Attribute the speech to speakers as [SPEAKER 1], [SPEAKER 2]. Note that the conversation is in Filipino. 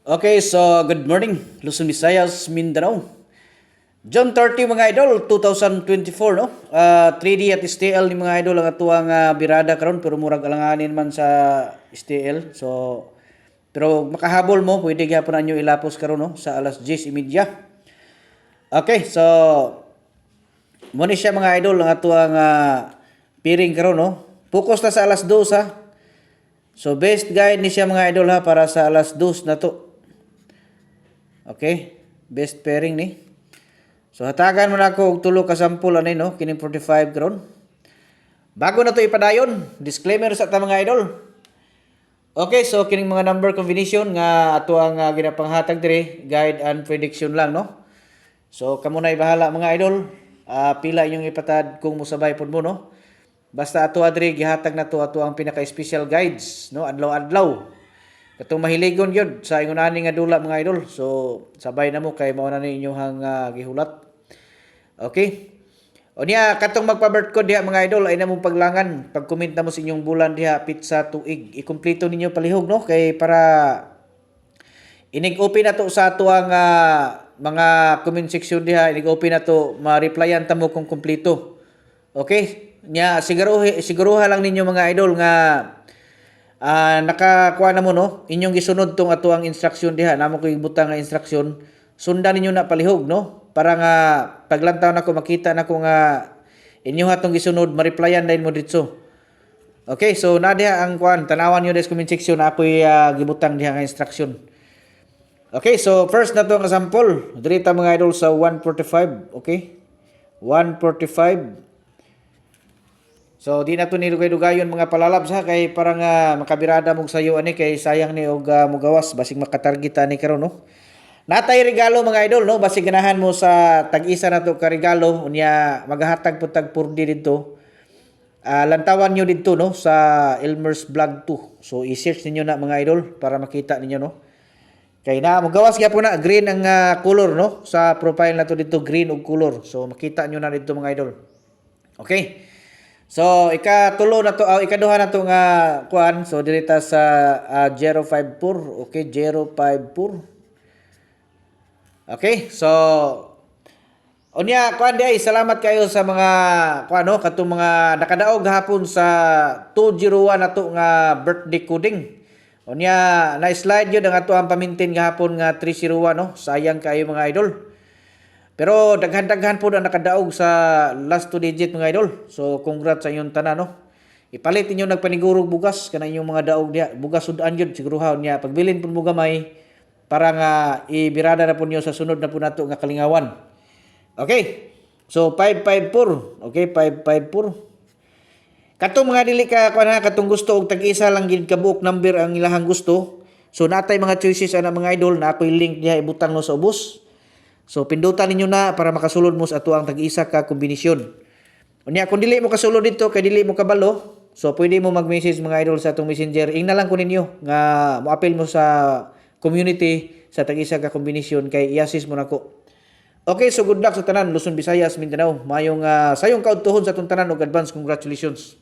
[SPEAKER 1] Okay, so good morning, Luzon, Visayas, Mindanao. June 30 mga idol, 2024 no. 3D at STL ni mga idol ang atuang birada karon pero murag alanganin man sa STL. So pero makahabol mo, pwede gyapon anyo ilapos karon no sa alas 10:30. Okay, so mo ni siya mga idol ang atuang piring karon no. Focus na sa alas 2 ha. So best guide ni siya mga idol ha para sa alas 2 na to. Okay, best pairing ni. So hatagan mo na ako og tulo ka sample ani no, kining 45 karon. Bago na to ipadayon, disclaimer sa ta mga idol. Okay, so kining mga number combination nga ato ang ginapanghatag diri, guide and prediction lang no. So kamo na bahala mga idol. Pila inyong ipatad kung musabay pod mo no. Basta ato adri gihatag na to ato ang pinaka-special guides no, adlaw-adlaw. Katong mahiligon yun sa ingon ani nga dula mga idol. So sabay na mo kay mao na ni inyong gihulat. Okay? O niya katong magpa-birth code diha mga idol ay namong paglangan. Pag-comment na mo sa inyong bulan diha pizza tuig. I-kumpleto ninyo palihog no kay para inig-open na to sa ato ang mga comment section diha, inig-open na to, ma-replyan ta mo kung kumpleto. Okay? Nya siguruha lang ninyo mga idol nga nakakuha na mo no, inyong gisunod tong ato ang instruction diha, namo ko ibutang nga instruction, sundan ninyo na palihog no, para nga paglantaw nako makita nako nga inyo hatong gisunod, ma-replyan din mo ditso. Okay, so na diha ang kuan, tanawan niyo des comment section na ako'y gibutang diha nga instruction. Okay, so first na to nga sample, diri ta mga idol sa 145, okay? 145. So di na to nilugay-lugayon mga palalabs ha kay parang makabirada mong sayo ani kay sayang ni og mugawas basig makatarget ani karon no. Natay regalo mga idol no, basig ganahan mo sa tag-isa na to ka regalo unya maghahatag pud tag purdi didto. Lantawan niyo didto no sa Elmer's Vlog 2. So i-search niyo na mga idol para makita ninyo no. Kay na mugawas gyapon na green ang color no sa profile na to didto, green og color. So makita niyo na didto mga idol. Okay. So ikatulo na to, ikaduha na to nga kuan. So dirita sa 054, okay, 054. Okay, so unya kuan di salamat kayo sa mga kuan no, katong mga nakadaog gahapon sa 201 na to nga birthday coding. Unya na-slide yun ang ato ang pamintin gahapon nga 301 no. Sayang kayo mga idol. Pero daghan-daghan po na nakadaog sa last 2 digit mga idol. So congrats sa inyong tanan no. Ipalit inyo nagpanigurog bugas kana inyong mga daog diha. Bugas sudan jud siguruha niya. Pagbilin pud mo gamay para nga ibirada na po niyo sa sunod na po nato nga kalingawan. Okay. So 554. Okay, 554. Katong mga dili ka kuan katong gusto og tag-isa lang gid ka buok number ang ilahang gusto. So natay mga choices ana mga idol na ako'y link diha ibutang no sa ubos. So pindutan ninyo na para makasulod mo sa ato ang tag-isa ka kombinasyon. Unya kung dili mo kasulod dito kay dili mo kabalo, so pwede mo mag-message mga idol sa atong Messenger. Ingna lang ko ninyo nga mo-appeal mo sa community sa tag-isa ka kombinasyon kay i-assist mo nako. Okay, so good luck sa tanan Luzon, Visayas, Mindanao. Mayong sayong kaudtohon sa atong tanan ug advance congratulations.